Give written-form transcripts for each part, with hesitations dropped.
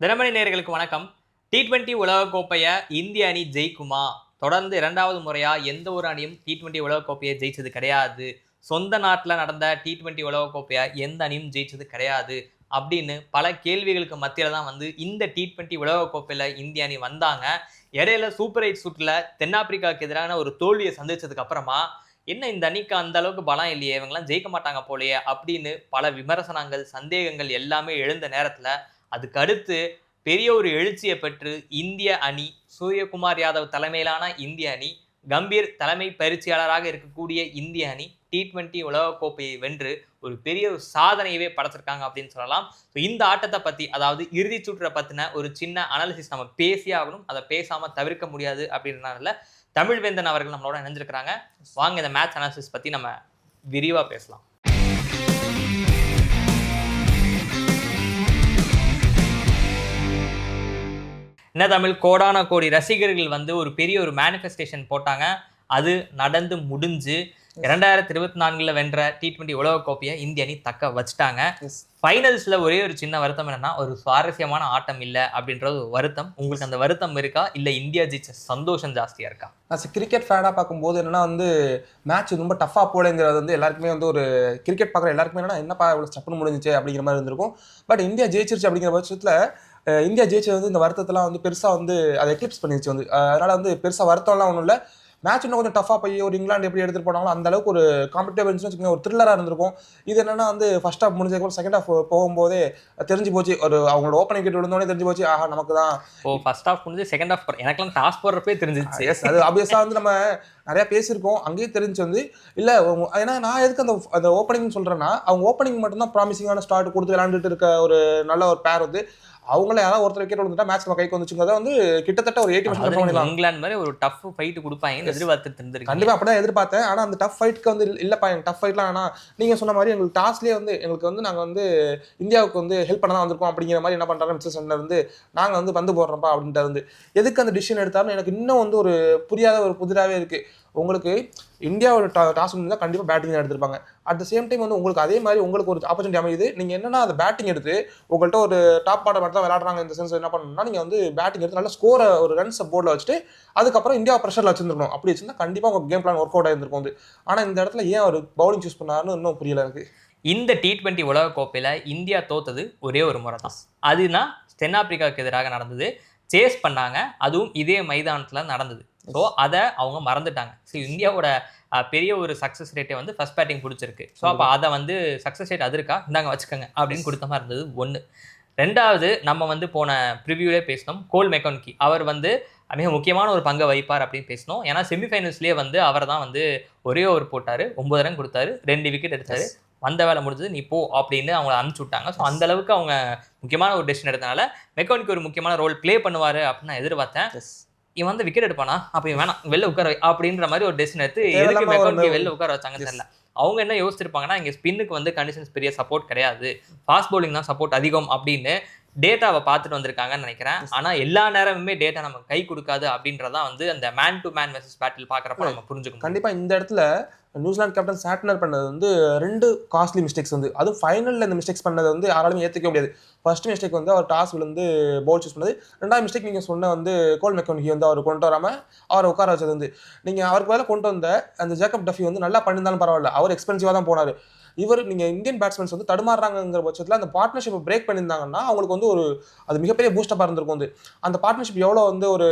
தினமணி நேயர்களுக்கு வணக்கம். T20 உலகக்கோப்பையை இந்திய அணி ஜெயிக்குமா? தொடர்ந்து 2வது முறையா எந்த ஒரு அணியும் T20 உலகக்கோப்பையை ஜெயிச்சது கிடையாது. சொந்த நாட்டுல நடந்த T20 உலகக்கோப்பையை எந்த அணியும் ஜெயிச்சது கிடையாது. அப்படின்னு பல கேள்விகளுக்கு மத்தியில தான் வந்து இந்த T20 உலகக்கோப்பையில இந்திய அணி வந்தாங்க. இடையில சூப்பர் 8 சுற்றுல தென்னாப்பிரிக்காவுக்கு எதிரான ஒரு தோல்வியை சந்திச்சதுக்கு அப்புறமா என்ன இந்த அணிக்கு அந்த அளவுக்கு பலம் இல்லையே, இவங்கெல்லாம் ஜெயிக்க மாட்டாங்க போலயே அப்படின்னு பல விமர்சனங்கள், சந்தேகங்கள் எல்லாமே எழுந்த நேரத்துல அதுக்கு அடுத்து பெரிய ஒரு எழுச்சியை பெற்று இந்திய அணி, சூரியகுமார் யாதவ் தலைமையிலான இந்திய அணி, கம்பீர் தலைமை பயிற்சியாளராக இருக்கக்கூடிய இந்திய அணி T20 உலகக்கோப்பையை வென்று ஒரு பெரிய ஒரு சாதனையவே படைச்சிருக்காங்க அப்படின்னு சொல்லலாம். இந்த ஆட்டத்தை பத்தி, அதாவது இறுதி சுற்றை பத்தின ஒரு சின்ன அனாலிசிஸ் நம்ம பேசியே ஆகணும். அதை பேசாம தவிர்க்க முடியாது அப்படின்றனால தமிழ்வேந்தன் அவர்கள் நம்மளோட இணைஞ்சிருக்கிறாங்க. வாங்க இந்த மேட்ச் அனாலிசிஸ் பத்தி நம்ம விரிவா பேசலாம். என்ன தமிழ், கோடான கோடி ரசிகர்கள் வந்து ஒரு பெரிய ஒரு மேனிஃபெஸ்டேஷன் போட்டாங்க. அது நடந்து முடிஞ்சு 2024 வென்ற T20 உலகக்கோப்பையை இந்திய அணி தக்க வச்சுட்டாங்க. ஃபைனல்ஸ்ல ஒரே ஒரு சின்ன வருத்தம் என்னன்னா, ஒரு சுவாரஸ்யமான ஆட்டம் இல்லை அப்படின்றது வருத்தம். உங்களுக்கு அந்த வருத்தம் இருக்கா, இல்ல இந்தியா ஜெயிச்ச சந்தோஷம் ஜாஸ்தியா இருக்கா? கிரிக்கெட் ஃபேனாக பார்க்கும்போது என்னன்னா வந்து மேட்ச் ரொம்ப டஃபாக போலங்கிறது வந்து எல்லாருக்குமே வந்து ஒரு கிரிக்கெட் பார்க்குற எல்லாருக்குமே என்னப்பா இவ்வளோ ஸ்டப்னு முடிஞ்சிச்சு அப்படிங்கிற மாதிரி இருந்திருக்கும். பட் இந்தியா ஜெயிச்சிருச்சு அப்படிங்கிற பட்சத்தில் இந்தியா ஜெயிச்சது வந்து இந்த வருத்தத்தெல்லாம் வந்து பெருசாக வந்து அதை எக்லிப்ஸ் பண்ணிடுச்சு வந்து. அதனால் வந்து பெருசாக வருத்தம்லாம் ஒன்றும் இல்லை. மேட்ச் இன்னும் கொஞ்சம் டஃபாக போய் ஒரு இங்கிலாந்து எப்படி எடுத்துகிட்டு போனாங்களோ அந்த அளவுக்கு ஒரு காம்படிட்டிவ் இருந்துச்சுன்னு வச்சுக்கோங்க, ஒரு த்ரில்லராக இருந்திருக்கும். இது என்னன்னா வந்து ஃபர்ஸ்ட் ஹாஃப் முடிஞ்சதுக்கு செகண்ட் ஹாஃப் போகும்போதே தெரிஞ்சு போச்சு, ஒரு அவங்களோட ஓப்பனிங் கிட்ட விழுந்தோடனே தெரிஞ்சு போச்சு, ஆஹா நமக்கு தான். ஃபர்ஸ்ட் ஹாஃப் முடிஞ்சு செகண்ட் ஹாஃப் எனக்குலாம் டாஸ் போடுறப்பே தெரிஞ்சிச்சு. அது ஆப்வியஸாக வந்து நம்ம நிறையா பேசியிருக்கோம், அங்கேயே தெரிஞ்சு வந்து இல்லை. ஏன்னா நான் எதுக்கு அந்த ஓப்பனிங் சொல்கிறேன்னா, அவங்க ஓப்பனிங் மட்டும்தான் ப்ராமிசிங்கான ஸ்டார்ட் கொடுத்து விளையாண்டுட்டு இருக்க ஒரு நல்ல ஒரு பேர் வந்து அவங்கள யாராவது ஒருத்தர் விக்கெட் வந்துட்டா மேட்ச் நம்ம கைக்கு வந்துச்சுங்கிறத வந்து கிட்டத்தட்ட ஒரு 80% இங்கிலாந்து மாதிரி ஒரு டஃப் ஃபைட் கொடுப்பாங்க எதிர்பார்த்துட்டு இருந்திருக்கு. கண்டிப்பா அப்படிதான் எதிர்பார்த்தேன். ஆனா அந்த டஃப் ஃபைட்க்கு வந்து இல்லப்பா, எனக்கு டஃப் ஃபைட்லாம் ஆனா நீங்க சொன்ன மாதிரி எங்களுக்கு டாஸ்லேயே வந்து எங்களுக்கு வந்து நாங்க வந்து இந்தியாவுக்கு வந்து ஹெல்ப் பண்ண தான் வந்திருக்கோம் அப்படிங்கிற மாதிரி என்ன பண்றாங்க மிஸ்டர் சன்னர் வந்து நாங்க வந்து பந்து போடுறோம்ப்பா அப்படின்ட்டு வந்து எதுக்கு அந்த டிசிஷன் எடுத்தாலும் எனக்கு இன்னும் வந்து ஒரு புரியாத ஒரு புதிராகவே இருக்கு. உங்களுக்கு இந்தியாவோட டாஸ் வந்து கண்டிப்பாக பேட்டிங் எடுத்திருப்பாங்க. அட் த சேம் டைம் வந்து உங்களுக்கு அதே மாதிரி உங்களுக்கு ஒரு ஆப்பர்ச்சுனிட்டி அமையுது. நீங்கள் என்னன்னா அந்த பேட்டிங் எடுத்து உங்கள்கிட்ட ஒரு டாப் ஆர்டர் மட்டும் தான் விளையாடுறாங்க இந்த சென்ஸ் என்ன பண்ணணும்னா, நீங்கள் வந்து பேட்டிங் எடுத்து நல்ல ஸ்கோரை ஒரு ரன்ஸை போர்டில் வச்சுட்டு அதுக்கப்புறம் இந்தியா ப்ரெஷரில் வச்சிருந்துருக்கணும். அப்படி வச்சிருந்தா கண்டிப்பாக உங்கள் கேம் பிளான் ஒர்க் அவுட் ஆயிருந்திருக்கும் வந்து. ஆனால் இந்த இடத்துல ஏன் ஒரு பவுலிங் சூஸ் பண்ணாருன்னு இன்னும் புரியல எனக்கு. இந்த T20 உலகக்கோப்பையில் இந்தியா தோத்தது ஒரே ஒரு முறை தான். அதுனா தென்னாப்பிரிக்காவுக்கு எதிராக நடந்தது. சேஸ் பண்ணாங்க, அதுவும் இதே மைதானத்தில் நடந்தது. ஸோ அதை அவங்க மறந்துட்டாங்க. ஸோ இந்தியாவோட பெரிய ஒரு சக்ஸஸ் ரேட்டை வந்து ஃபர்ஸ்ட் பேட்டிங் பிடிச்சிருக்கு. ஸோ அப்போ அதை வந்து சக்ஸஸ் ரேட் அது இருக்கா, இந்தாங்க வச்சுக்கோங்க அப்படின்னு கொடுத்த மாதிரி இருந்தது ஒன்று. ரெண்டாவது, நம்ம வந்து போன ப்ரிவியூலே பேசினோம், கோல் மெக்கானிக்கி அவர் வந்து மிக முக்கியமான ஒரு பங்கை வகிப்பார் அப்படின்னு பேசினோம். ஏன்னா செமிஃபைனல்ஸ்லேயே வந்து அவர் தான் வந்து ஒரே ஓவர் போட்டார், 9 ரன் கொடுத்தாரு, 2 விக்கெட் எடுத்தார். வந்த வேலை முடிஞ்சது, நீ போ அப்படின்னு அவங்கள அனுப்பிச்சு விட்டாங்க. ஸோ அந்த அளவுக்கு அவங்க முக்கியமான ஒரு டெசிஷன் எடுத்தனால மெக்கானிக்கு ஒரு முக்கியமான ரோல் ப்ளே பண்ணுவார் அப்படின்னு நான் எதிர்பார்த்தேன். இவன் வந்து விக்கெட் எடுப்பானா, அப்போ வேணாம் வெளில உட்கார அப்படின்ற மாதிரி ஒரு டெசிஷன் எடுத்து எதுக்கு மெக்கானிக்கை வெளில உட்கார வச்சாங்கன்னு தெரியல. அவங்க என்ன யோசிச்சிருப்பாங்கன்னா, இங்கே ஸ்பின்னுக்கு வந்து கண்டிஷன்ஸ் பெரிய சப்போர்ட் கிடையாது, ஃபாஸ்ட் பவுலிங் தான் சப்போர்ட் அதிகம் அப்படின்னு டேட்டாவை பார்த்துட்டு வந்திருக்காங்கன்னு நினைக்கிறேன். ஆனால் எல்லா நேரமுமே டேட்டா நமக்கு கை கொடுக்காது அப்படின்றதான் வந்து அந்த man to man versus battle பார்க்குறப்ப நம்ம புரிஞ்சுக்கணும். கண்டிப்பாக இந்த இடத்துல நியூசிலாந்து கேப்டன் சாட்னர் பண்ணது வந்து 2 காஸ்ட்லி மிஸ்டேக்ஸ் வந்து, அதுவும் ஃபைனலில் இந்த மிஸ்டேக்ஸ் பண்ணது வந்து யாராலுமே ஏற்றுக்க முடியாது. ஃபர்ஸ்ட் மிஸ்டேக் வந்து அவர் டாஸ் விழுந்து பவுல் சூஸ் பண்ணது. 2வது மிஸ்டேக் நீங்கள் சொன்ன வந்து கோல் மெக்கானிக்கி வந்து அவர் கொண்டு வராமல் அவரை உட்கார வச்சது வந்து, நீங்கள் அவருக்கு வேலை கொண்டு வந்த அந்த ஜேக்கப் டஃபி வந்து நல்லா பண்ணியிருந்தாலும் பரவாயில்ல, அவர் எக்ஸ்பென்சிவாக தான் போனார். இவர் நீங்கள் இந்தியன் பேட்ஸ்மேன்ஸ் வந்து தடுமாறுறாங்கிற பட்சத்தில் அந்த பார்ட்னர்ஷிப்பை பிரேக் பண்ணியிருந்தாங்கன்னா அவங்களுக்கு வந்து ஒரு அது மிகப்பெரிய பூஸ்டப்பாக இருந்திருக்கும் வந்து. அந்த பார்ட்னர்ஷிப் எவ்வளோ வந்து ஒரு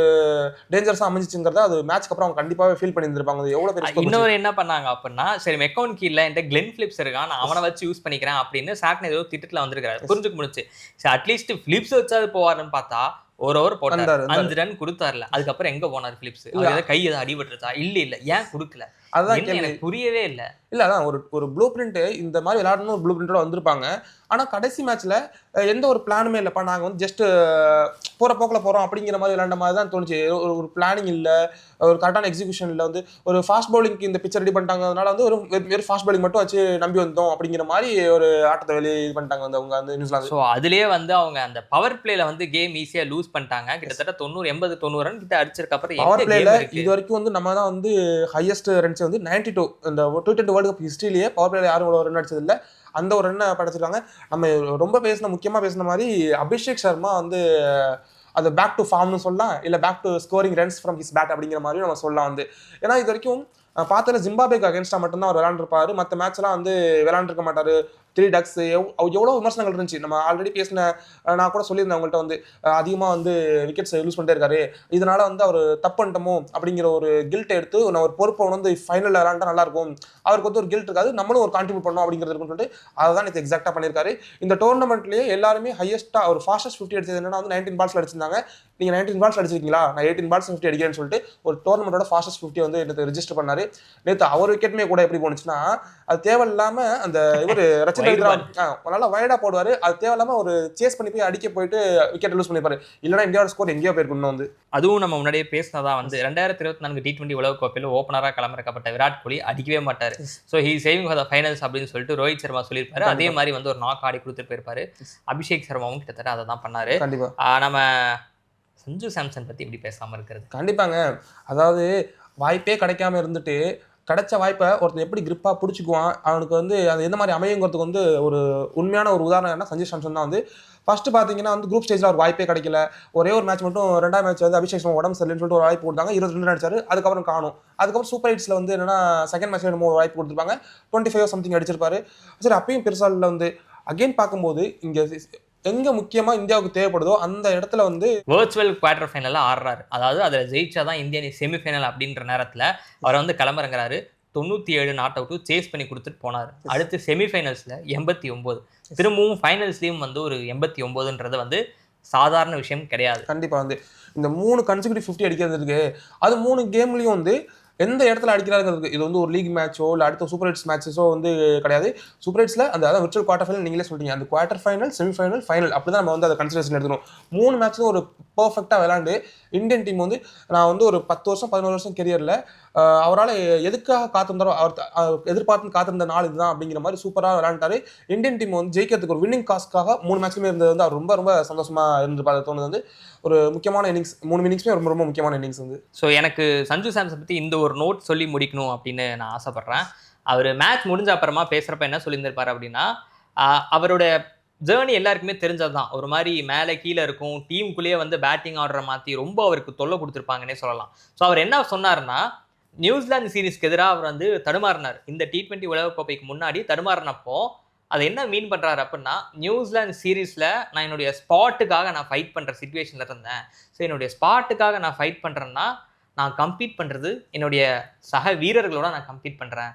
டேஞ்சரஸாக அமைஞ்சிச்சுங்கிறத அது மேட்ச்க்கு அப்புறம் அவங்க கண்டிப்பாகவே ஃபீல் பண்ணியிருந்திருப்பாங்க. எவ்வளோ பெரிய இன்னொரு என்ன பண்ணாங்க அப்படின்னா, சரி மெக்கானிக்கி இல்லை, என்கிட்ட கிளென் பிலிப்ஸ் இருக்கான், நான் அவனை வச்சு யூஸ் பண்ணிக்கிறேன் அப்படின்னு சாட்னர் ஏதோ திட்டத்தில் வந்திருக்காரு. புரிஞ்சுக்க முடிச்சு. சரி அட்லீஸ்ட் பிலிப்ஸ் வச்சாது போவாருன்னு பார்த்தா ஒரு ஓவர் போட்டார், 5 ரன் கொடுத்தாருல. அதுக்கப்புறம் எங்க போனார் பிலிப்ஸ்? கை எதாவது அடிபட்டுருச்சா? இல்ல ஏன் கொடுக்கல? அதுதான் எனக்கு புரியவே இல்லை. இல்லை அதான் ஒரு ப்ளூ பிரிண்ட்டு இந்த மாதிரி விளையாடணும் ஒரு ப்ளூ பிரிண்டோட வந்திருப்பாங்க. ஆனால் கடைசி மேட்ச்சில் எந்த ஒரு பிளானுமே இல்லைப்பா, நாங்கள் வந்து ஜஸ்ட்டு போகிற போக்கில் போகிறோம் அப்படிங்கிற மாதிரி விளையாண்ட மாதிரி தான் தோணுச்சு. ஒரு பிளானிங் இல்லை, ஒரு கரெக்டான எக்ஸிக்யூஷன் இல்லை. வந்து ஒரு ஃபாஸ்ட் பவுலிங்க்கு இந்த பிச்சர் ரெடி பண்ணிட்டாங்கனால வந்து வெறும் ஃபாஸ்ட் பவுலிங் மட்டும் வச்சு நம்பி வந்தோம் அப்படிங்கிற மாதிரி ஒரு ஆட்டத்தை வெளியே இது பண்ணிட்டாங்க வந்து அவங்க வந்து நியூசிலாந்து. ஸோ அதுலேயே வந்து அவங்க அந்த பவர் பிளேல வந்து கேம் ஈஸியாக லூஸ் பண்ணிட்டாங்க. கிட்டத்தட்ட 80-90 ரன் கிட்ட அடிச்சிருக்கப்புறம் பவர் பிளேல இது வரைக்கும் வந்து நம்ம தான் வந்து ஹையஸ்ட் ரன்ஸ் வந்து 92 இந்த T20 வேர்ல்டு கப் ஹிஸ்ட்ரியிலேயே பவர் பிளேல யாரும் ரன் அடிச்சது இல்லை. அந்த ஒரு ரன்னை படைச்சிருக்காங்க. நம்ம ரொம்ப முக்கியமாக பேசின மாதிரி அபிஷேக் சர்மா வந்து அது பேக் டு ஃபார்ம்னு சொல்லலாம், இல்லை back to scoring runs from his bat அப்படிங்கிற மாதிரி நம்ம சொல்லலாம் வந்து. ஏன்னா இது வரைக்கும் பார்த்தல ஜிம்பாபேக்கு அகேன்ஸ்டாக மட்டும்தான் அவர் விளையாண்டுருப்பாரு, மற்ற மேட்ச்லாம் வந்து விளையாண்டுருக்க மாட்டார். 3 டக்ஸ் எவ்வளோ விமர்சனங்கள் இருந்துச்சு. நம்ம ஆல்ரெடி பேசின நான் கூட சொல்லியிருந்தேன் அவங்கள்ட்ட வந்து அதிகமாக வந்து விக்கெட்ஸ் லூஸ் பண்ணிட்டே இருக்காரு, இதனால வந்து அவர் தப்பு பண்ணிட்டோமோ அப்படிங்கிற ஒரு கில்ட் எடுத்து நான் ஒரு பொறுப்பை வந்து ஃபைனலில் விளையாண்டா நல்லாயிருக்கும், அவருக்கு வந்து ஒரு கில்ட் இருக்காது, நம்மளும் ஒரு கான்ட்ரிபியூட் பண்ணோம் அப்படிங்கிறது இருக்குன்னு சொல்லிட்டு அதை தான் இது எக்ஸாக்டாக பண்ணியிருக்காரு. இந்த டோர்னமெண்ட்லேயே எல்லாருமே ஹையஸ்ட்டாக ஒரு ஃபாஸ்டஸ்ட் 50 அடிச்சது என்னன்னா வந்து 19 பால்ஸ் அடிச்சிருந்தாங்க. நீங்கள் 19 பால்ஸ் அடிச்சிருக்கீங்களா, நான் 18 பால்ஸ் 50 அடிக்கிறேன்னு சொல்லிட்டு ஒரு டோர்னமெண்ட்டோட ஃபாஸ்டஸ்ட் 50 வந்து நேற்று ரெஜிஸ்டர் பண்ணாரு. நேற்று அவர் விக்கெட்டுமே கூட எப்படி போனுச்சுன்னா, அது தேவையில்லாமல் அந்த இவர் ரச்சின் நல்லா வைடா போடுவார், அது தேவையில்லாமல் ஒரு சேஸ் பண்ணி போய் அடிக்க போயிட்டு விக்கெட் லூஸ் பண்ணிப்பாரு, இல்லைனா இந்தியாவோட ஸ்கோர் எங்கேயோ போயிருக்கணும் வந்து. அதுவும் நம்ம முன்னாடியே பேசினதா வந்து 2024 T20 உலக கோப்பையில் ஓப்பனராக களமிறக்கப்பட்ட விராட் கோலி அடிக்கவே மாட்டார். So he saving for the finals அப்படின்னு சொல்லிட்டு ரோஹித் சர்மா சொல்லியிருப்பாரு. அதே மாதிரி வந்து ஒரு நாக் ஆடி கொடுத்துட்டு போயிருப்பாரு. அபிஷேக் சர்மாவும் கிட்டத்தட்ட அதை தான் பண்ணாரு. நம்ம சஞ்சு சாம்சன் பற்றி இப்படி பேசாமல் இருக்கிறது கண்டிப்பாங்க. அதாவது வாய்ப்பே கிடைக்காம இருந்துட்டு கிடைச்ச வாய்ப்பை ஒருத்தன் எப்படி கிரிப்பாக பிடிச்சிக்குவான், அவனுக்கு வந்து அது எந்த மாதிரி அமையுங்கிறதுக்கு வந்து ஒரு உண்மையான ஒரு உதாரணம் என்ன சஞ்சு சாம்சன் தான் வந்து. ஃபர்ஸ்ட் பார்த்தீங்கன்னா வந்து குரூப் ஸ்டேஜில் ஒரு வாய்ப்பே கிடைக்கல, ஒரே ஒரு மேட்ச் மட்டும், ரெண்டாவது மேட்ச் வந்து அபிஷேக் சர்மா உடம்பு சரியில்லைன்னு சொல்லிட்டு ஒரு வாய்ப்பு கொடுத்தாங்க, 22 ரன் அடிச்சாரு, அதுக்கப்புறம் காணும். அதுக்கப்புறம் சூப்பர் ஹிட்ஸில் வந்து என்னன்னா செகண்ட் மேட்ச்ல என்னமோ வாய்ப்பு கொடுத்துருப்பாங்க, 25 சம்திங் அடிச்சிருப்பாரு. சரி, அப்பயும் பெருசாலில் வந்து அகெயின் பார்க்கும்போது இங்கே எங்க முக்கியமா இந்தியாவுக்கு தேவைப்படுதோ அந்த இடத்துல வந்து வர்ச்சுவல் குவார்டர் ஃபைனல்ல ஆடுறாரு. அதாவது அதில் ஜெயிச்சாதான் இந்தியா செமிஃபைனல் அப்படின்ற நேரத்தில் அவர் வந்து கிளம்புறங்கிறாரு. 97 நாட் அவுட்டு சேஸ் பண்ணி கொடுத்துட்டு போனார். அடுத்து செமிஃபைனல்ஸில் 89, திரும்பவும் ஃபைனல்ஸ்லேயும் வந்து ஒரு 89ன்றது வந்து சாதாரண விஷயம் கிடையாது. கண்டிப்பாக வந்து இந்த 3 கன்சிக்யூட்டிவ் 50 அடிக்கிறது இருக்கு, அது 3 கேம்லையும் வந்து எந்த இடத்துல அடிக்கிறாங்கிறது இது வந்து ஒரு லீக் மேட்சோ இல்லை அடுத்த சூப்பர் ஹிட்ஸ் மேட்சஸோ வந்து கிடையாது. சூப்பர் ஹிட்ஸில் அந்த அதான் விர்ச்சுவல் குவார்டர் ஃபைனல் நீங்களே சொல்லிட்டீங்க, அந்த குவார்டர் ஃபைனல் செமிஃபைனல் ஃபைனல் அப்படி தான் நம்ம வந்து அதை கன்சிடரேஷன் எடுத்துக்கணும். 3 மேட்ச்சும் ஒரு பர்ஃபெக்டாக விளையாண்டு இந்தியன் டீம் வந்து நான் வந்து ஒரு 10 வருஷம் 11 வருஷம் கெரியரில் அவரால் எதுக்காக காத்திருந்தாரோ அவர் எதிர்பார்த்து காத்திருந்த நாள் இதுதான் அப்படிங்கிற மாதிரி சூப்பராக விளையாண்டாரு. இந்தியன் டீம் வந்து ஜெயிக்கிறதுக்கு ஒரு வின்னிங் காஸ்க்காக 3 மேட்ச்லுமே இருந்தது வந்து அவர் ரொம்ப ரொம்ப சந்தோஷமாக இருந்திருப்பாரு. தோணுது வந்து ஒரு முக்கியமான இன்னிங்ஸ், 3 இன்னிங்ஸுமே ரொம்ப ரொம்ப முக்கியமான இன்னிங்ஸ் வந்து. ஸோ எனக்கு சஞ்சு சாம்சன் பற்றி இந்த ஒரு நோட் சொல்லி முடிக்கணும் அப்படின்னு நான் ஆசைப்பட்றேன். அவர் மேட்ச் முடிஞ்ச அப்புறமா பேசுகிறப்ப என்ன சொல்லியிருந்திருப்பார் அப்படின்னா, அவரோட ஜேர்னி எல்லாருக்குமே தெரிஞ்சது தான். ஒரு மாதிரி மேலே கீழே இருக்கும், டீமுக்குள்ளேயே வந்து பேட்டிங் ஆர்டரை மாற்றி ரொம்ப அவருக்கு தொல்லை கொடுத்துருப்பாங்கன்னே சொல்லலாம். ஸோ அவர் என்ன சொன்னார்னா, நியூசிலாந்து சீரீஸ்க்கு எதிராக அவர் வந்து தடுமாறினார். இந்த T20 உலகக்கோப்பைக்கு முன்னாடி தடுமாறினப்போ அதை என்ன மீன் பண்ணுறாரு அப்படின்னா, நியூசிலாந்து சீரீஸில் நான் என்னுடைய ஸ்பாட்டுக்காக நான் ஃபைட் பண்ணுற சிச்சுவேஷனில் இருந்தேன். ஸோ என்னுடைய ஸ்பாட்டுக்காக நான் ஃபைட் பண்ணுறேன்னா நான் கம்பீட் பண்ணுறது என்னுடைய சக வீரர்களோட நான் கம்பீட் பண்ணுறேன்.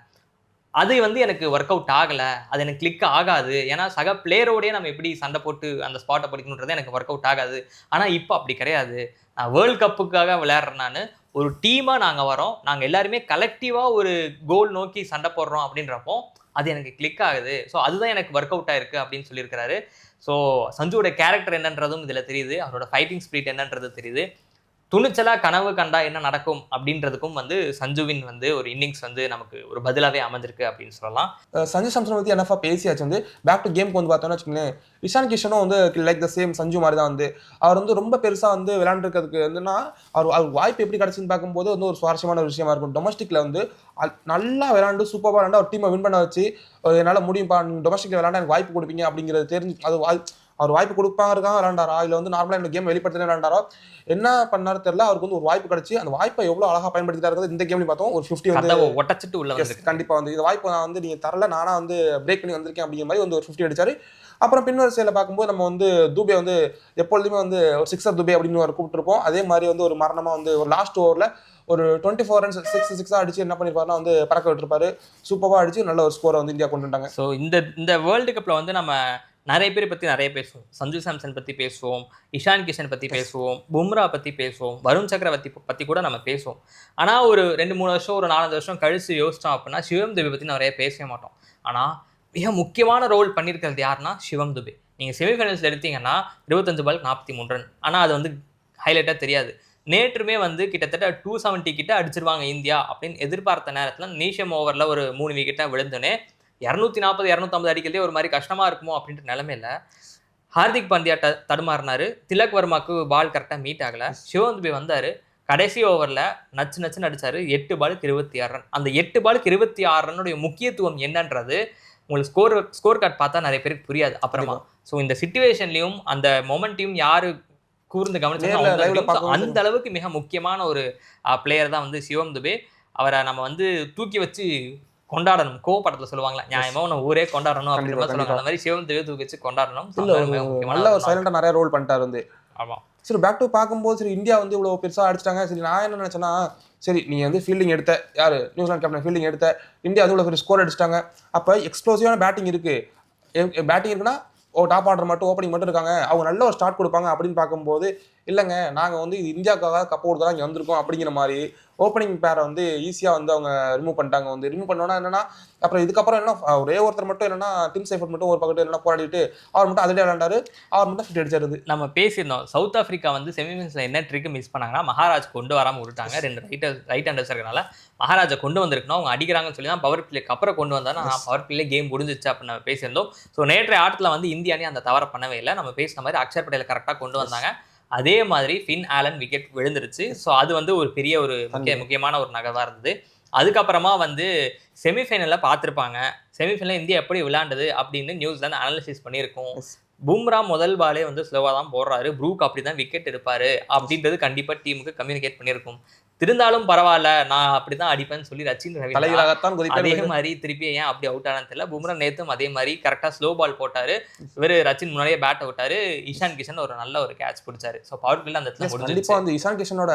அது வந்து எனக்கு ஒர்க் அவுட் ஆகலை, அது எனக்கு கிளிக் ஆகாது. ஏன்னா சக பிளேயரோடய நம்ம எப்படி சண்டை போட்டு அந்த ஸ்பாட்டை படிக்கணுன்றது எனக்கு ஒர்க் அவுட் ஆகாது. ஆனால் இப்போ அப்படி கிடையாது, நான் வேர்ல்டு கப்புக்காக விளையாடுறேன், நான் ஒரு டீமாக நாங்கள் வரோம், நாங்கள் எல்லாருமே கலெக்டிவாக ஒரு கோல் நோக்கி சண்டை போடுறோம் அப்படின்றப்போ அது எனக்கு கிளிக் ஆகுது. ஸோ அதுதான் எனக்கு ஒர்க் அவுட் ஆயிருக்கு அப்படின்னு சொல்லியிருக்கிறாரு. ஸோ சஞ்சுவோட கேரக்டர் என்னன்றதும் இதில் தெரியுது, அவரோட ஃபைட்டிங் ஸ்பிரிட் என்னன்றது தெரியுது. துணிச்சலாக கனவு கண்டா என்ன நடக்கும் அப்படின்றதுக்கும் வந்து சஞ்சுவின் வந்து ஒரு இன்னிங்ஸ் வந்து நமக்கு ஒரு பதிலாகவே அமைஞ்சிருக்கு அப்படின்னு சொல்லலாம். சஞ்சு சாம்சன் பற்றி என்னஃபா பேசியாச்சு. வந்து பேக் டு கேமுக்கு வந்து பார்த்தோன்னா வச்சுக்கோங்களேன், இஷான் கிஷனும் வந்து லைக் த சேம் சஞ்சு மாதிரி தான் வந்து அவர் வந்து ரொம்ப பெருசாக வந்து விளையாண்டுருக்கிறதுக்கு வந்துன்னா அவர் வாய்ப்பு எப்படி கிடச்சின்னு பார்க்கும்போது வந்து ஒரு சுவாரஸ்யமான ஒரு விஷயமா இருக்கும். டொமஸ்டிக்கில் வந்து நல்லா விளையாண்டு சூப்பராக விளையாண்டு அவர் டீமை வின் பண்ண வச்சு என்னால் முடியும்ப்பா, டொமஸ்டிக்கில் விளையாண்டா எனக்கு வாய்ப்பு கொடுப்பீங்க அப்படிங்கிறது தெரிஞ்சு அது அவர் வாய்ப்பு கொடுப்பாங்கிறதுக்காக விளையாண்டாரா இல்லை வந்து நார்மலாக இந்த கேம் வெளிப்படுத்தி விளையாண்டாரோ என்ன பண்ணாரு தெரியல. அவருக்கு வந்து ஒரு வாய்ப்பு கிடைச்சி அந்த வாய்ப்பை எவ்வளோ அழகாக பயன்படுத்திட்டாரு. இந்த கேம்லையும் பார்த்தோம் ஒரு 50 வந்து ஒட்டச்சிட்டு உள்ள கண்டிப்பாக வந்து இந்த வாய்ப்பு நான் வந்து நீங்கள் தரல, நானாக வந்து பிரேக் பண்ணி வந்திருக்கேன் அப்படிங்கிற மாதிரி வந்து ஒரு 50 அடிச்சாரு. அப்புறம் பின்வரிசையில் பார்க்கும்போது நம்ம வந்து தூபே வந்து எப்பொழுதுமே வந்து ஒரு 6 தூபே அப்படின்னு ஒரு கூப்பிட்டுருப்போம். அதே மாதிரி வந்து ஒரு மரணமாக வந்து ஒரு லாஸ்ட் ஓவரில் ஒரு 24 ரன்ஸ் 6 அடிச்சு என்ன பண்ணிருப்பாருன்னா வந்து பறக்க விட்டுருப்பாரு. சூப்பராக அடிச்சு நல்ல ஒரு ஸ்கோரை வந்து இந்தியா கொண்டு வந்தாங்க. ஸோ இந்த வேர்ல்டு கப்பில் வந்து நம்ம நிறைய பேர் பற்றி நிறைய பேசுவோம். சஞ்சு சாம்சன் பற்றி பேசுவோம், இஷான் கிஷன் பற்றி பேசுவோம், பும்ரா பற்றி பேசுவோம், வருண் சக்கரவர்த்தி பற்றி கூட நம்ம பேசுவோம். ஆனால் ஒரு 2-3 வருஷம் ஒரு 4 வருஷம் கழிச்சு யோசிச்சோம் அப்படின்னா சிவம் துபே பற்றி நிறைய பேசவே மாட்டோம். ஆனால் மிக முக்கியமான ரோல் பண்ணியிருக்கிறது யாருன்னா சிவம் துபே. நீங்கள் செமிஃபைனல்ஸில் எடுத்தீங்கன்னா 25 பால் 43 ரன், ஆனால் அது வந்து ஹைலைட்டாக தெரியாது. நேற்றுமே வந்து கிட்டத்தட்ட 270 கிட்ட அடிச்சிருவாங்க இந்தியா அப்படின்னு எதிர்பார்த்த நேரத்தில் நீஷம் ஓவரில் ஒரு 3 விக்கெட்டாக விழுந்தோன்னே 240-250 அடிக்கிறதே ஒரு மாதிரி கஷ்டமாக இருக்குமோ அப்படின்ற நிலைமையில் ஹார்திக் பாண்டியா தடுமாறினார். திலக் வர்மாவுக்கு பால் கரெக்டாக மீட் ஆகலை. சிவம் துபே வந்தார், கடைசி ஓவரில் நச்சுன்னு அடித்தார். 8 பாலுக்கு 26 ரன். அந்த 8 பாலுக்கு 26 ரன்னுடைய முக்கியத்துவம் என்னன்றது உங்களுக்கு ஸ்கோர் கார்டு பார்த்தா நிறைய பேருக்கு புரியாது அப்புறமா. ஸோ இந்த சிச்சுவேஷன்லையும் அந்த மொமெண்ட்டையும் யாரு கூர்ந்து கவனிச்சாங்க, அந்த அளவுக்கு மிக முக்கியமான ஒரு பிளேயர் தான் வந்து சிவம் துபே. அவரை நம்ம வந்து தூக்கி வச்சு கொண்டாடணும். படத்துல சொல்லுவாங்களா, நியாயமா உன்னை ஊரே கொண்டாடணும் அப்படின்ற மாதிரி சொல்லுவாங்க. அந்த மாதிரி சிவம் துபே தூக்கி வச்சு கொண்டாடணும். நல்ல ஒரு சைலண்டா நிறைய ரோல் பண்ணிட்டாரு வந்து. ஆமா. சரி, பேக் டு பார்க்கும்போது சரி இந்தியா வந்து இவ்வளவு பெருசா அடிச்சிட்டாங்க. சரி, நான் என்ன நினைச்சேன்னா, சரி நீ வந்து ஃபீல்டிங் எடுத்த, யாரு நியூசிலாந்து கேப்டன் ஃபீல்டிங் எடுத்த, இந்தியா அது இவ்வளவு ஸ்கோர் அடிச்சிட்டாங்க. அப்ப எக்ஸ்ப்ளோசிவான பேட்டிங் இருக்கு. பேட்டிங் இருக்குன்னா டாப் ஆர்டர் மட்டும் ஓப்பனிங் மட்டும் இருக்காங்க, அவங்க நல்ல ஒரு ஸ்டார்ட் கொடுப்பாங்க அப்படின்னு பார்க்கும்போது, இல்லைங்க நாங்கள் வந்து இது இந்தியாவுக்காக கப் கொடுத்தா இங்கே வந்திருக்கோம் அப்படிங்கிற மாதிரி ஓப்பனிங் பேரை வந்து ஈஸியாக வந்து அவங்க ரிமூவ் பண்ணிட்டாங்க. வந்து ரிமூவ் பண்ணோன்னா என்னன்னா, அப்புறம் இதுக்கப்புறம் என்ன ஒரே ஒருத்தர் மட்டும் என்னன்னா டிம் சைஃபர்ட் மட்டும் ஒரு பக்கத்து என்ன போராடிட்டு அவர் மட்டும் அதிலே விளையாண்டாரு, அவர் மட்டும் ஃபிட் அடிச்சிருது. நம்ம பேசியிருந்தோம் சவுத் ஆஃப்ரிக்கா வந்து செமிஃபைனல்ஸ்ல என்ன ட்ரிக் மிஸ் பண்ணாங்கன்னா, மகாராஜ் கொண்டு வராமல் விட்டுட்டாங்க. 2 ரைட் ஹேண்டர்ஸ் இருக்கனால மகாராஜை கொண்டு வந்திருக்கணும், அவங்க அடிக்கிறாங்கன்னு சொல்லி தான் பவர் பிளேக்கு அப்புறம் கொண்டு வந்தாலும் பவர் பிளே கேம் முடிஞ்சிச்சு அப்படின்னு நம்ம பேசியிருந்தோம். ஸோ நேற்றைய ஆட்டத்தில் வந்து இந்திய அணி அந்த தவறை பண்ணவே இல்லை. நம்ம பேசின மாதிரி அக்ஷர் பட்டேல் கரெக்டாக கொண்டு வந்தாங்க. அதே மாதிரி ஃபின் ஆலன் விக்கெட் விழுந்துருச்சு. ஸோ அது வந்து ஒரு பெரிய ஒரு முக்கியமான ஒரு நகர்வாக இருந்தது. அதுக்கப்புறமா வந்து செமிஃபைனலில் பார்த்துருப்பாங்க, செமிஃபைனலில் இந்தியா எப்படி விளையாண்டது அப்படின்னு நியூஸ்லேருந்து அனாலிசிஸ் பண்ணியிருக்கோம். பும்ரா முதல் பாலே வந்து ஸ்லோவாக தான் போடுறாரு, ப்ரூக் அப்படி தான் விக்கெட் எடுப்பாரு அப்படின்றது கண்டிப்பாக டீமுக்கு கம்யூனிகேட் பண்ணியிருக்கும். இருந்தாலும் பரவாயில்ல, நான் அப்படிதான் அடிப்பேன்னு சொல்லி ரச்சின் ரவி அதே மாதிரி திருப்பி ஏன் அப்படி அவுட் ஆனான்னு தெரியல. பும்ரா நேத்தும் அதே மாதிரி கரெக்டாக ஸ்லோ பால் போட்டாரு, இவர் ரச்சின் முன்னாடியே பேட் விட்டாரு, இஷான் கிஷன் ஒரு நல்ல ஒரு கேட்ச் பிடிச்சாரு. ஸோ பவர் பிளேல அந்த இடத்துல கண்டிப்பா வந்து இஷான் கிஷனோட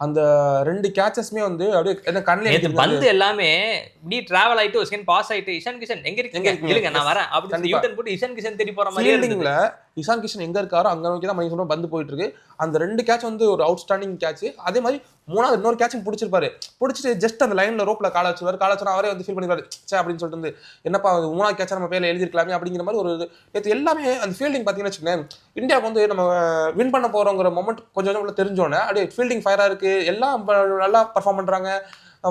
அந்த 2 கேட்சஸ்மே வந்து அப்படியே கண்ணில் பந்து எல்லாமே இப்படி டிராவல் ஆயிட்டு ஒரு செகண்ட் பாஸ் ஆயிட்டு இஷான் கிஷன் எங்க இருக்கீங்க நான் வரேன் அப்படி யூ டர்ன் போட்டு இஷான் கிஷன் தேடி போற மாதிரி ஃபீல்டிங்ல இஷான் கிஷன் எங்க இருக்காரோ அங்க நோக்கி தான் மணி சொல்ற பந்து போயிட்டு இருக்கு. அந்த 2 கேட்ச் வந்து ஒரு அவுட்ஸ்டாண்டிங் கேட்ச். அதே மாதிரி மூணாவது இன்னொரு கேட்சும் பிடிச்சிருப்பாரு, பிடிச்சிட்டு ஜஸ்ட் அந்த லைன்ல ரோப்ல கால வச்சுருவாரு, அவரே வந்து ஃபீல் பண்ணிடுவாரு சே அப்படின்னு சொல்லிட்டு வந்து என்னப்பா மூணாவது கேட்சா நம்ம பேர்ல எழுதிருக்கலாமே அப்படிங்கிற மாதிரி ஒரு நேற்று எல்லாமே அந்த ஃபீல்டிங் பார்த்தீங்கன்னு வச்சுக்கோங்க. இந்தியாவுக்கு வந்து நம்ம வின் பண்ண போறோங்கிற மொமெண்ட் கொஞ்சம் கொஞ்சம் தெரிஞ்சோன்னே அப்படியே ஃபீல்டிங் ஃபயரா இருக்கு, எல்லாம் நல்லா பர்ஃபார்ம் பண்றாங்க.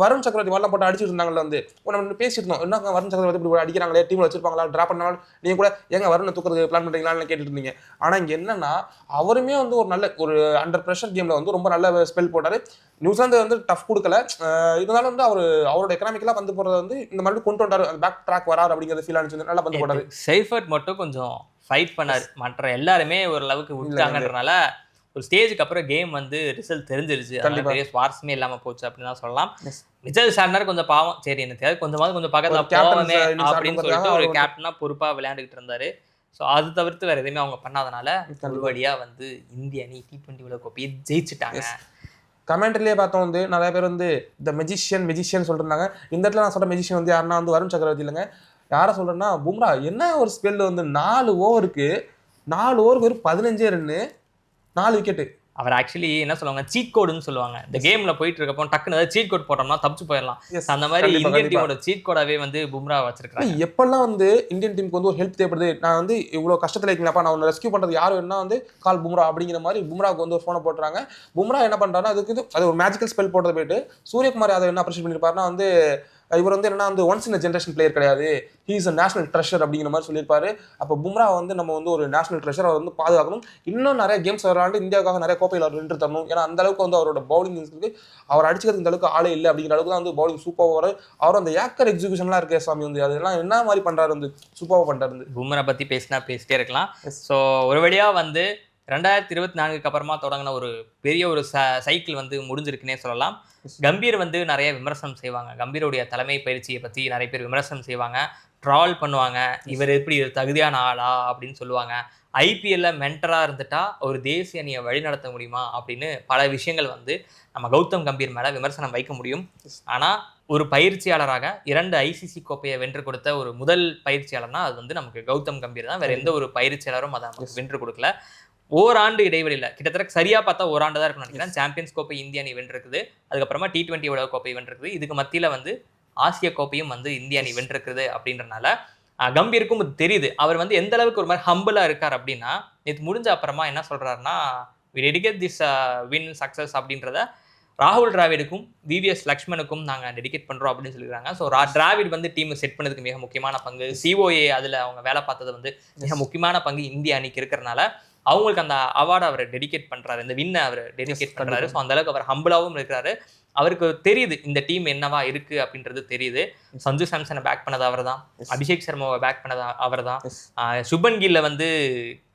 வருண் சக்கரவர்த்தி வரலாம் போட்டு அடிச்சுட்டு இருந்தாங்கல்ல, வந்து நம்ம பேசிட்டு இருந்தோம், என்ன வருண் சக்கரவர்த்தி இப்படி அடிக்கிறாங்களே, டீம்ல வச்சிருப்பாங்களா, டிராப் பண்ணாலும் நீங்க கூட எங்க வருண் தூக்குறதுக்கு பிளான் பண்றீங்களான்னு கேட்டுட்டு இருந்தீங்க. ஆனா இங்க என்னன்னா அவருமே வந்து ஒரு நல்ல ஒரு அண்டர் பிரஷர் கேம்ல வந்து ரொம்ப நல்ல ஸ்பெல் போட்டாரு. நியூசிலாந்து வந்து டஃப் கொடுக்கல, இருந்தாலும் வந்து அவரோட எக்கனாமிக்கலா வந்து போறத வந்து இந்த மாதிரி கொண்டு வந்தாரு, அந்த பேக் ட்ராக் வராரு அப்படிங்கிறது ஃபீல் ஆனிச்சு, நல்லா வந்து போட்டாரு. சைஃபர்ட் மட்டும் கொஞ்சம் ஃபைட் பண்ணாரு, மற்ற எல்லாருமே ஒரு அளவுக்கு விட்டாங்கன்றனால ஒரு ஸ்டேஜுக்கு அப்புறம் கேம் வந்து ரிசல்ட் தெரிஞ்சிருச்சு, பெரிய சுவாரஸ்யமே இல்லாம போச்சு அப்படின்னு தான் சொல்லலாம். மிச்சல் சார்னர் கொஞ்சம் பாவம், சரி எனக்கு கொஞ்சம் பக்கத்துல போகணுமே அப்படின்னு சொல்லிட்டு ஒரு கேப்டனா பொறுப்பா விளையாண்டுகிட்டு இருந்தாரு. ஸோ அது தவிர்த்து வேற எதுவுமே அவங்க பண்ணாதனால ஒரு வழியா வந்து இந்திய அணி T20 உலக கோப்பையை ஜெயிச்சுட்டாங்க. கமெண்ட்ரிலேயே பார்த்தோம் வந்து நிறைய பேர் வந்து இந்த மெஜிஷியன் சொல்லிருந்தாங்க. இந்த இடத்துல நான் சொல்ற மெஜிஷியன் வந்து யாருன்னா வந்து வருண் சக்கரவர்த்தி இல்லைங்க. யாரை சொல்றேன்னா பும்ரா என்ன ஒரு ஸ்பெல் வந்து 4 ஓவருக்கு ஒரு 15 ரன்னு 4 விக்கெட்டு. அவர் ஆக்சுவலி என்ன சொல்லுவாங்க, சீட் கோடுன்னு சொல்லுவாங்க. இந்த கேம்ல போயிட்டு இருக்கப்போ டக்குன்னு ஏதாவது சீட் கோட் போட்டோம்னா தப்பிச்சு போயிடலாம். அந்த மாதிரி இந்தியன் டீமோட சீட் கோடாவே வந்து பும்ரா வச்சிருக்காங்க. எப்பெல்லாம் வந்து இந்தியன் டீமுக்கு வந்து ஒரு ஹெல்ப் தேவைப்படுது, நான் வந்து இவ்வளவு கஷ்டத்துல இருக்கீங்களா, நான் ஒன்று ரெஸ்கியூ பண்றது யாரு வேணா வந்து கால் பும்ரா அப்படிங்கிற மாதிரி பும்ராவுக்கு வந்து ஒரு ஃபோனை போட்டுறாங்க. பும்ரா என்ன பண்றாருன்னா அதுக்கு அது ஒரு மேஜிக்கல் ஸ்பெல் போட்டது போயிட்டு சூரியகுமார் யாதவ் என்ன அப்ரிஷியேட் பண்ணிருப்பாருன்னா வந்து இவர் வந்து என்னன்னா வந்து ஒன்ஸ் இன் ஜென்ரேஷன் பிளேயர் கிடையாது, he is a national treasure அப்படிங்கிற மாதிரி சொல்லியிருப்பாரு. அப்போ பும்ரா வந்து நம்ம வந்து ஒரு நேஷனல் ட்ரெஷர், அவர் வந்து பாதுகாக்கணும், இன்னும் நிறைய கேம்ஸ் விளையாண்டு இந்தியாவுக்காக நிறைய கோப்பையில் அவர் வென்று தரணும். ஏன்னா அந்த அளவுக்கு வந்து அவரோட பவுலிங் இருக்கு, அவர் அடிச்சுக்கிறது இந்த அளவுக்கு ஆளே இல்லை அப்படிங்கிற அளவுக்கு தான் வந்து பவுலிங் சூப்பராக வரும். அவர் அந்த ஏக்கர் எக்ஸிகூஷன்லாம் இருக்கு சாமி வந்து அதெல்லாம் என்ன மாதிரி பண்றாரு வந்து சூப்பராக பண்றாரு. பும்ரா பத்தி பேசிட்டே இருக்கலாம். ஸோ ஒரு வழியா வந்து 2024 அப்புறமா தொடங்கின ஒரு பெரிய ஒரு சைக்கிள் வந்து முடிஞ்சிருக்குன்னே சொல்லலாம். கம்பீர் வந்து நிறைய விமர்சனம் செய்வாங்க, கம்பீருடைய தலைமை பயிற்சியை பற்றி நிறைய பேர் விமர்சனம் செய்வாங்க, ட்ரால் பண்ணுவாங்க, இவர் எப்படி தகுதியான ஆளா அப்படின்னு சொல்லுவாங்க. ஐபிஎல்ல மென்டராக இருந்துட்டா ஒரு தேசிய அணியை வழிநடத்த முடியுமா அப்படின்னு பல விஷயங்கள் வந்து நம்ம கௌதம் கம்பீர் மேலே விமர்சனம் வைக்க முடியும். ஆனால் ஒரு பயிற்சியாளராக 2 ஐசிசி கோப்பையை வென்று கொடுத்த ஒரு முதல் பயிற்சியாளர்னா அது வந்து நமக்கு கௌதம் கம்பீர் தான். வேற எந்த ஒரு பயிற்சியாளரும் அதை நமக்கு வென்று கொடுக்கல. ஓராண்டு இடைவெளியில் கிட்டத்தட்ட சரியா பார்த்தா ஓராண்டு தான் இருக்குன்னு நினைக்கிறேன். சாம்பியன்ஸ் கோப்பை இந்திய அணி வென்றிருக்குது, அதுக்கப்புறமா T20 உலக கோப்பை வென்றிருக்குது, இதுக்கு மத்தியில் வந்து ஆசிய கோப்பையும் வந்து இந்திய அணி வென்றிருக்குது. அப்படின்றனால கம்பீருக்கும் இது தெரியுது, அவர் வந்து எந்த அளவுக்கு ஒரு மாதிரி ஹம்பிளா இருக்கார் அப்படின்னா, நேற்று முடிஞ்ச அப்புறமா என்ன சொல்றாருன்னா, we dedicate this win success அப்படின்றத ராகுல் டிராவிடுக்கும் விவிஎஸ் லக்ஷ்மணுக்கும் நாங்கள் டெடிகேட் பண்ணுறோம் அப்படின்னு சொல்லியிருக்காங்க. ஸோ டிராவிட் வந்து டீம் செட் பண்ணதுக்கு மிக முக்கியமான பங்கு, சிஓஏ அதில் அவங்க வேலை பார்த்தது வந்து மிக முக்கியமான பங்கு இந்திய அணிக்கு இருக்கிறனால அவங்களுக்கு அந்த அவார்டை அவர் டெடிகேட் பண்ணுறாரு, இந்த வின்னை அவர் டெடிகேட் பண்ணுறாரு. ஸோ அந்த அளவுக்கு அவர் ஹம்பிளாகவும் இருக்கிறாரு. அவருக்கு தெரியுது இந்த டீம் என்னவா இருக்கு அப்படின்றது தெரியுது. சஞ்சு சாம்சனை பேக் பண்ணது அவர் தான், அபிஷேக் சர்மாவை பேக் பண்ணது அவர் தான். சுபன் கில்ல வந்து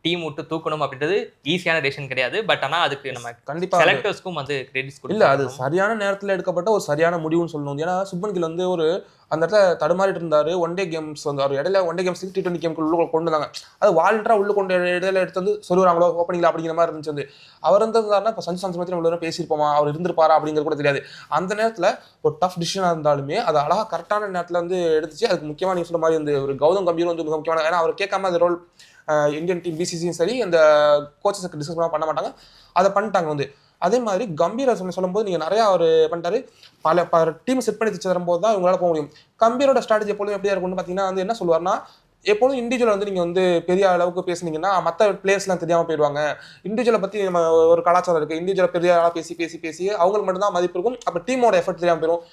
டீம் விட்டு தூக்கணும் அப்படின்றது ஈஸியான டெசிஷன் கிடையாது. பட் ஆனா அதுக்கு நம்ம கண்டிப்பா செலக்டர்ஸ்க்கும் வந்து கிரெடிட்ஸ் இல்ல, அது சரியான நேரத்துல எடுக்கப்பட்ட ஒரு சரியான முடிவுன்னு சொல்லணும். ஏன்னா சுப்மன் கில் வந்து ஒரு அந்த இடத்துல தடுமாறிட்டு இருந்தாரு. ஒன் டே கேம்ஸ் வந்து அவர் இடையில ஒன் டே கேம்ஸ் T20 கேம்க்கு உள்ள கொண்டு வந்தாங்க. அது வாலண்டரா உள்ள கொண்டு இடையில எடுத்து வந்து சொல்லுவாங்களோ ஓப்பனிங்ல அப்படிங்கிற மாதிரி இருந்துச்சு. வந்து அவர் இருந்திருந்தாருன்னா இப்போ சஞ்சு சாம்சன் பத்தி நம்ம பேசியிருப்போமா, அவர் இருந்திருப்பாரா அப்படிங்கிறது கூட தெரியாது. அந்த நேரத்துல ஒரு டஃப் டிசிஷனா இருந்தாலுமே அது அழகா கரெக்டான நேரத்துல வந்து எடுத்துச்சு. அதுக்கு முக்கியமா நீங்க சொல்ற மாதிரி வந்து ஒரு கௌதம் கம்பீர் வந்து மிக முக்கியமான, ஏன்னா அவர் கேட்காம அந்த ரோல் இந்தியன் டீம் பிசிசியும் சரி இந்த கோச்சஸ் டிஸ்கஸ் பண்ண மாட்டாங்க, அதை பண்ணிட்டாங்க வந்து. அதே மாதிரி கம்பீரை சொல்லும்போது நீங்கள் நிறையா அவர் பண்ணிட்டாரு. பல டீம் செட் பண்ணி தரும்போது தான் இவங்களால போக முடியும். கம்பீரோட ஸ்ட்ராட்டஜி எப்போதும் எப்படியா இருக்கும்னு பார்த்தீங்கன்னா வந்து என்ன சொல்லுவார்னா, எப்போதும் இண்டிவிஜுவல் வந்து நீங்கள் வந்து பெரிய அளவுக்கு பேசுனீங்கன்னா மற்ற பிளேயர்ஸ்லாம் தெரியாமல் போயிடுவாங்க. இண்டிவிஜுவலை பற்றி நம்ம ஒரு கலாச்சாரம் இருக்குது. இண்டிவிஜுவலை பெரிய ஆளாக பேசி பேசி பேசி அவங்களுக்கு மட்டும்தான் மதிப்பு இருக்கும். அப்போ டீமோட எஃபர்ட் தெரியாமல் போயிடும்.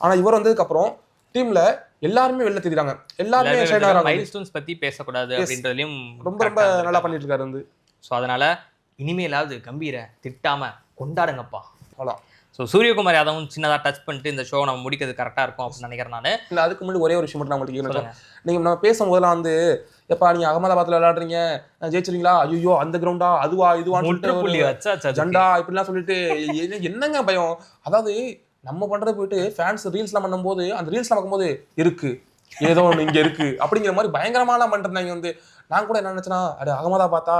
ஆனால் இவர் வந்ததுக்கப்புறம் டீம்ல எல்லாருமே வெளில தெரியுறாங்க, எல்லாருமே ஷைன் ஆகிறாங்க. மைல்ஸ்டோன்ஸ் பத்தி பேசக்கூடாது அப்படின்றதுலயும் ரொம்ப ரொம்ப நல்லா பண்ணிட்டு இருக்காரு வந்து. ஸோ அதனால இனிமேலாவது கம்பீரை திட்டாம கொண்டாடுங்கப்பா. அவ்வளோ. ஸோ சூரியகுமார் யாதவும் சின்னதாக டச் பண்ணிட்டு இந்த ஷோ நம்ம முடிக்கிறது கரெக்டாக இருக்கும் அப்படின்னு நினைக்கிறேன் நான். இல்லை, அதுக்கு முன்னாடி ஒரே ஒரு விஷயம் மட்டும் நான் உங்களுக்கு கேட்குறேன். நீங்கள் நம்ம பேசும்போதெல்லாம் வந்து எப்பா நீங்கள் அகமதாபாத்தில் விளையாடுறீங்க, ஜெயிச்சிருங்களா, ஐயோ அந்த கிரவுண்டா அதுவா இதுவான்னு ஜண்டா இப்படிலாம் சொல்லிட்டு என்னங்க பயம். அதாவது நம்ம பண்றது போயிட்டு ஃபேன்ஸ் ரீல்ஸ்லாம் பண்ணும்போது அந்த ரீல்ஸ்லாம் பார்க்கும்போது இருக்கு ஏதோ ஒன்று இங்கே இருக்கு அப்படிங்கிற மாதிரி பயங்கரமாலாம் பண்ணுறாங்க வந்து. நான் கூட என்ன நினச்சேன்னா, அது அகமதாபாத்தா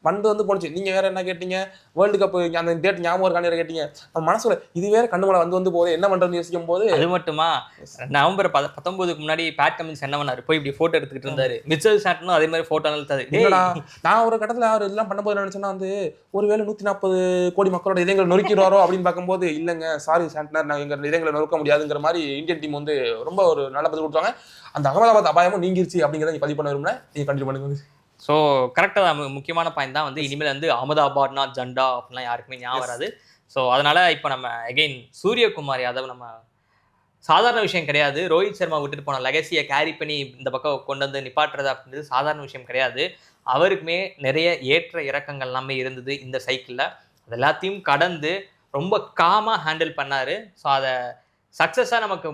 வந்து வந்து போனுச்சு. நீங்கள் வேற என்ன கேட்டீங்க, வேர்ல்டு கப் அந்த டேட் ஞாபகம் இருக்கான்னு கேட்டீங்க. நம்ம மனசுல இது வேற கண்ணு மேலே வந்து போது என்ன பண்ணுறதுன்னு யோசிக்கும் போது, அது மட்டுமா நவம்பர் 19க்கு முன்னாடி பேட் கமின்ஸ் என்ன பண்ணாரு, போய் இப்படி ஃபோட்டோ எடுத்துக்கிட்டு இருந்தாரு. மிச்சல் சாட்டனும் அதே மாதிரி ஃபோட்டோ எடுத்தாரு. நான் ஒரு கட்டத்தில் அவர் இதெல்லாம் பண்ணும்போது நினச்சேன்னா வந்து ஒருவேளை 140 கோடி மக்களோட இதயங்களை நொறுக்கிடுவாரோ அப்படின்னு பார்க்கும்போது இல்லைங்க, சாரி சாண்டனர், நான் எங்கள் இதயங்களை நொறுக்க முடியாதுங்கிற மாதிரி இந்தியன் டீம் வந்து ரொம்ப ஒரு நல்ல பதில் கொடுத்தாங்க. அந்த அகமதாபாத் அபாயமும் நீங்கிருச்சு அப்படிங்கிறத நீ பதிவு பண்ண விரும்புறேன். நீங்க கண்டினியூ பண்ணுங்க. ஸோ கரெக்டாக தான், முக்கியமான பாயிண்ட் தான் வந்து இனிமேல் வந்து அகமதாபாத்னா ஜண்டா அப்படிலாம் யாருக்குமே ஞாபகம் வராது. ஸோ அதனால இப்போ நம்ம அகெயின் சூரியகுமார் யாதவ் நம்ம சாதாரண விஷயம் கிடையாது. ரோஹித் சர்மா விட்டுட்டு போன லெகசியை கேரி பண்ணி இந்த பக்கம் கொண்டு வந்து நிப்பாட்டுறது அப்படின்றது சாதாரண விஷயம் கிடையாது. அவருக்குமே நிறைய ஏற்ற இறக்கங்கள் எல்லாமே இருந்தது இந்த சைக்கிளில். அது எல்லாத்தையும் கடந்து ரொம்ப காமாக ஹேண்டில் பண்ணார். ஸோ அதை சக்ஸஸாக நமக்கு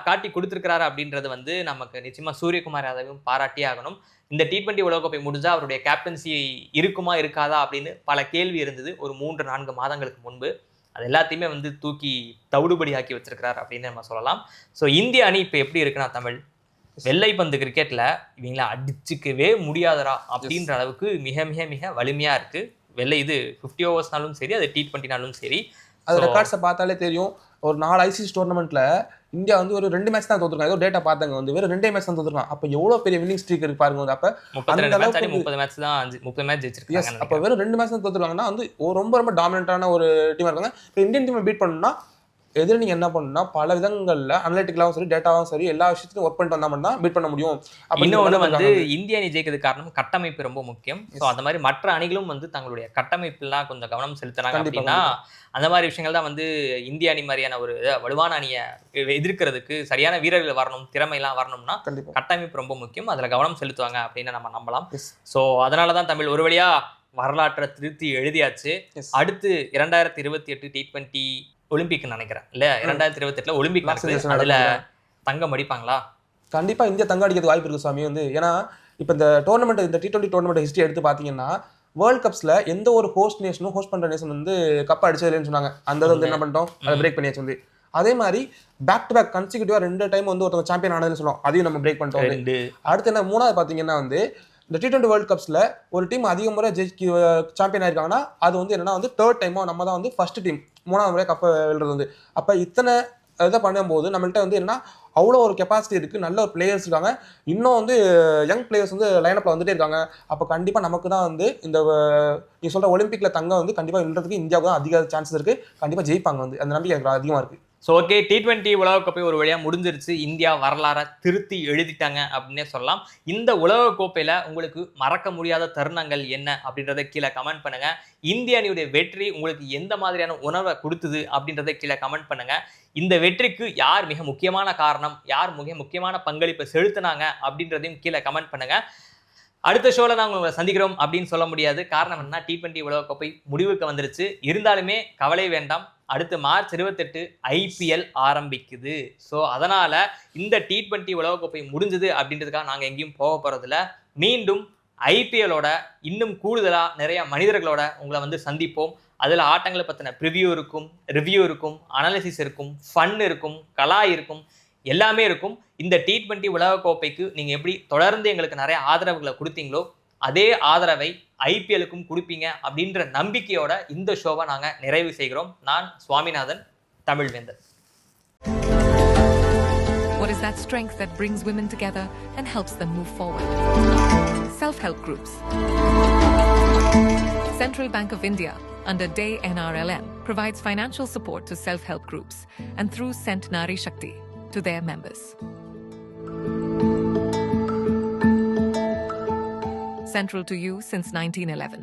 காட்டி கொடுத்துருக்கிறாரு அப்படின்றது வந்து நமக்கு நிச்சயமாக சூரியகுமார் யாதவும் பாராட்டியே ஆகணும். இந்த T20 உலகக்கோப்பை முடிஞ்சால் அவருடைய கேப்டன்சி இருக்குமா இருக்காதா அப்படின்னு பல கேள்வி இருந்தது ஒரு 3-4 மாதங்களுக்கு முன்பு. அது எல்லாத்தையுமே வந்து தூக்கி தவிடுபடி ஆக்கி வச்சிருக்கிறார் அப்படின்னு நம்ம சொல்லலாம். ஸோ இந்திய அணி இப்போ எப்படி இருக்குன்னா, தமிழ் வெள்ளைப்பந்து கிரிக்கெட்டில் இவங்கள அடிச்சுக்கவே முடியாதரா அப்படின்ற அளவுக்கு மிக மிக மிக வலிமையாக இருக்குது. இது 50 ஓவர்ஸ்னாலும் சரி, அது T20னாலும் சரி. அது ரெக்கார்ட்ஸை பார்த்தாலே தெரியும். ஒரு 4 ICC டோர்னமெண்ட்ல இந்தியா வந்து ஒரு 2 மேட்ச் தான் தோத்துருக்காங்க. ஏதோ டேட்டா பார்த்தாங்க வந்து வெறும் 2 மேட்ச் தான் தோத்துருக்காங்க. அப்போ எவ்வளோ பெரிய வின்னிங் ஸ்ட்ரீக் இருக்கு பாருங்க. வந்து அப்போ 30 மேட்ச் தான் 30 மேட்ச் ஜெயிச்சிருக்காங்க. அப்போ வெறும் 2 மேட்ச் தான் தோத்துருக்காங்கன்னா வந்து ரொம்ப ரொம்ப டாமினண்டான ஒரு டீமாக இருக்காங்க. இப்போ இந்தியன் டீமை பீட் பண்ணணும்னா எதிர நீங்கள் என்ன பண்ணணும்னா பல விதங்களில் அனலிட்டிக்கலாகவும் சரி டேட்டாவும் சரி எல்லா விஷயத்தையும் ஒர்க் பண்ணிட்டு வந்தால் மட்டும் தான் பீட் பண்ண முடியும். இன்னொன்று வந்து இந்திய அணி ஜெயிக்கிறதுக்கு காரணம் கட்டமைப்பு ரொம்ப முக்கியம். ஸோ அந்த மாதிரி மற்ற அணிகளும் வந்து தங்களுடைய கட்டமைப்புலாம் கொஞ்சம் கவனம் செலுத்தினாங்க அப்படின்னா அந்த மாதிரி விஷயங்கள் தான் வந்து இந்திய அணி மாதிரியான ஒரு வலுவான அணியை எதிர்க்கிறதுக்கு சரியான வீரர்கள் வரணும், திறமையெல்லாம் வரணும்னா கட்டமைப்பு ரொம்ப முக்கியம். அதில் கவனம் செலுத்துவாங்க அப்படின்னு நம்ம நம்பலாம். ஸோ அதனால தான் தமிழ் ஒரு வழியாக வரலாற்றை திருத்தி எழுதியாச்சு. அடுத்து 2028 T20 ஒலிம்பிக் நினைக்கிறேன் இல்ல, 2028 ஒலிம்பிக் அதுல தங்கம் அடிப்பாங்களா? கண்டிப்பா இந்தியா தங்கம் அடிக்கிறது வாய்ப்பு இருக்கு சாமி வந்து. ஏன்னா இப்போ இந்த டோர்னமெண்ட் இந்த T20 டோர்னமெண்ட் ஹிஸ்டரி எடுத்து பாத்தீங்கன்னா வேர்ல்ட் கப்ஸ்ல எந்த ஒரு ஹோஸ்ட் நேஷனும் ஹோஸ்ட் பண்ற நேஷன் வந்து கப் அடிச்சதுன்னு சொன்னாங்க. அந்த வந்து என்ன பண்ணிட்டோம், அதை பிரேக் பண்ணியாச்சு வந்து. அதே மாதிரி பேக் டு பேக் கன்சிக்யூட்டிவா 2 டைம் வந்து ஒருத்தவங்க சாம்பியன் ஆனதுன்னு சொல்லுவோம், அதையும் நம்ம பிரேக் பண்ணிட்டோம். அடுத்து என்ன மூணாவது பாத்தீங்கன்னா வந்து இந்த T20 வேர்ல்ட் கப்ஸ்ல ஒரு டீம் அதிக முறை சாம்பியன் ஆயிருக்காங்கன்னா அது வந்து என்னன்னா வந்து 3rd டைமா நம்ம தான் வந்து ஃபர்ஸ்ட் டீம் 3வது முறை கப்பை வெல்றது வந்து. அப்ப இத்தனை இதை பண்ணும்போது நம்மள்கிட்ட வந்து என்னன்னா அவ்வளோ ஒரு கெப்பாசிட்டி இருக்குது, நல்ல ஒரு பிளேயர்ஸ் இருக்காங்க, இன்னும் வந்து யங் பிளேயர்ஸ் வந்து லைனப்பில் வந்துட்டே இருக்காங்க. அப்போ கண்டிப்பாக நமக்கு தான் வந்து இந்த நீ சொல்கிற ஒலிம்பிக்கில் தங்கம் வந்து கண்டிப்பாக விழுறதுக்கு இந்தியாவுக்கு தான் அதிக சான்சஸ் இருக்குது. கண்டிப்பாக ஜெயிப்பாங்க வந்து, அந்த நம்பிக்கை எனக்கு அதிகமாக இருக்குது. ஸோ ஓகே, T20 உலகக்கோப்பை ஒரு வழியாக முடிஞ்சிருச்சு. இந்தியா வரலாறை திருத்தி எழுதிட்டாங்க அப்படின்னே சொல்லலாம். இந்த உலகக்கோப்பையில் உங்களுக்கு மறக்க முடியாத தருணங்கள் என்ன அப்படின்றத கீழே கமெண்ட் பண்ணுங்க. இந்திய அணியுடைய வெற்றி உங்களுக்கு எந்த மாதிரியான உணர்வை கொடுத்தது அப்படின்றத கீழே கமெண்ட் பண்ணுங்க. இந்த வெற்றிக்கு யார் மிக முக்கியமான காரணம், யார் மிக முக்கியமான பங்களிப்பை செலுத்தினாங்க அப்படின்றதையும் கீழே கமெண்ட் பண்ணுங்க. அடுத்த ஷோல நாங்கள் உங்களை சந்திக்கிறோம் அப்படின்னு சொல்ல முடியாது. காரணம் என்ன, T20 உலகக்கோப்பை முடிவுக்கு வந்துருச்சு. இருந்தாலுமே கவலை வேண்டாம், அடுத்து மார்ச் 28 IPL ஆரம்பிக்குது. ஸோ அதனால இந்த T20 உலகக்கோப்பை முடிஞ்சது அப்படின்றதுக்காக நாங்கள் எங்கேயும் போக போறதில்ல. மீண்டும் IPLோட இன்னும் கூடுதலா நிறைய மனிதர்களோட உங்களை வந்து சந்திப்போம். அதில் ஆட்டங்களை பற்றின ப்ரிவியூ இருக்கும், ரிவ்யூ இருக்கும், அனாலிசிஸ் இருக்கும், ஃபன் இருக்கும், கலா இருக்கும், எல்லாமே இருக்கும். இந்த T20 உலகக்கோப்பைக்கு நீங்கள் எப்படி தொடர்ந்து எங்களுக்கு நிறைய ஆதரவுகளை கொடுத்தீங்களோ அதே ஆதரவை IPLக்கும் கொடுப்பீங்க அப்படின்ற நம்பிக்கையோட இந்த ஷோவை நாங்கள் நிறைவு செய்கிறோம். நான் Swaminathan, Tamilvendhan. What is that strength that brings women together and helps them move forward? Self-help groups. Central Bank of India, under DAY NRLM, provides financial support to self-help groups and through Cent Nari Shakti to their members. Central to you since 1911.